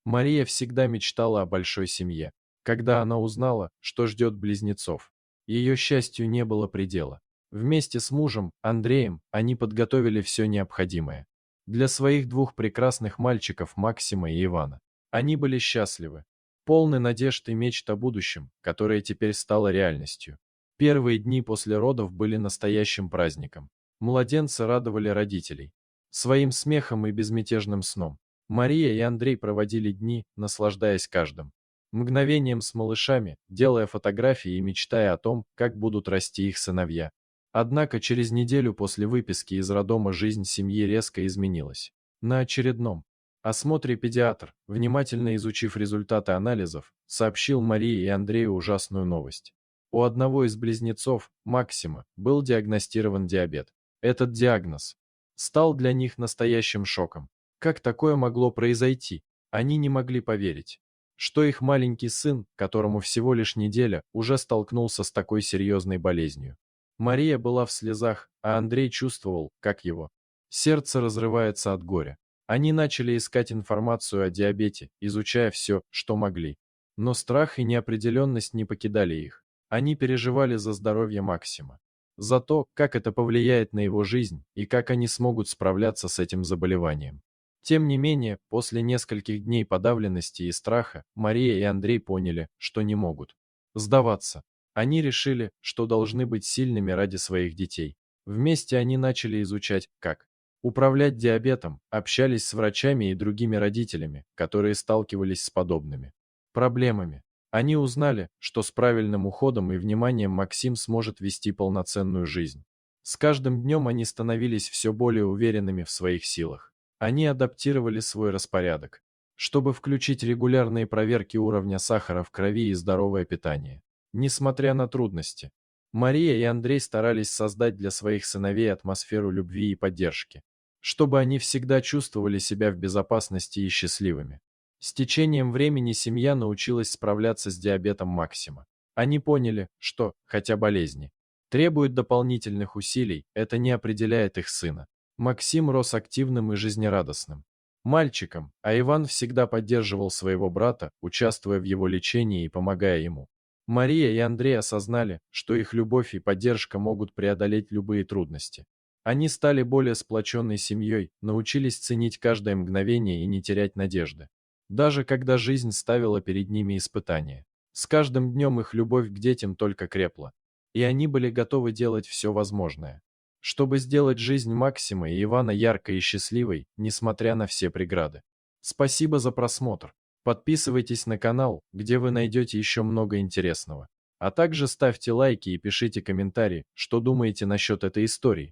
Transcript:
Мария всегда мечтала о большой семье. Когда она узнала, что ждет близнецов, ее счастью не было предела. Вместе с мужем, Андреем, они подготовили все необходимое для своих двух прекрасных мальчиков Максима и Ивана. Они были счастливы, полны надежд и мечт о будущем, которое теперь стало реальностью. Первые дни после родов были настоящим праздником. Младенцы радовали родителей своим смехом и безмятежным сном. Мария и Андрей проводили дни, наслаждаясь каждым мгновением с малышами, делая фотографии и мечтая о том, как будут расти их сыновья. Однако через неделю после выписки из роддома жизнь семьи резко изменилась. На очередном осмотре педиатр, внимательно изучив результаты анализов, сообщил Марии и Андрею ужасную новость. У одного из близнецов, Максима, был диагностирован диабет. Этот диагноз стал для них настоящим шоком. Как такое могло произойти? Они не могли поверить, что их маленький сын, которому всего лишь неделя, уже столкнулся с такой серьезной болезнью. Мария была в слезах, а Андрей чувствовал, как его сердце разрывается от горя. Они начали искать информацию о диабете, изучая все, что могли. Но страх и неопределенность не покидали их. Они переживали за здоровье Максима, за то, как это повлияет на его жизнь и как они смогут справляться с этим заболеванием. Тем не менее, после нескольких дней подавленности и страха, Мария и Андрей поняли, что не могут сдаваться. Они решили, что должны быть сильными ради своих детей. Вместе они начали изучать, как управлять диабетом, общались с врачами и другими родителями, которые сталкивались с подобными проблемами. Они узнали, что с правильным уходом и вниманием Максим сможет вести полноценную жизнь. С каждым днем они становились все более уверенными в своих силах. Они адаптировали свой распорядок, чтобы включить регулярные проверки уровня сахара в крови и здоровое питание. Несмотря на трудности, Мария и Андрей старались создать для своих сыновей атмосферу любви и поддержки, чтобы они всегда чувствовали себя в безопасности и счастливыми. С течением времени семья научилась справляться с диабетом Максима. Они поняли, что, хотя болезни требуют дополнительных усилий, это не определяет их сына. Максим рос активным и жизнерадостным мальчиком, а Иван всегда поддерживал своего брата, участвуя в его лечении и помогая ему. Мария и Андрей осознали, что их любовь и поддержка могут преодолеть любые трудности. Они стали более сплоченной семьей, научились ценить каждое мгновение и не терять надежды, даже когда жизнь ставила перед ними испытания. С каждым днем их любовь к детям только крепла, и они были готовы делать все возможное, чтобы сделать жизнь Максима и Ивана яркой и счастливой, несмотря на все преграды. Спасибо за просмотр. Подписывайтесь на канал, где вы найдете еще много интересного. А также ставьте лайки и пишите комментарии, что думаете насчет этой истории.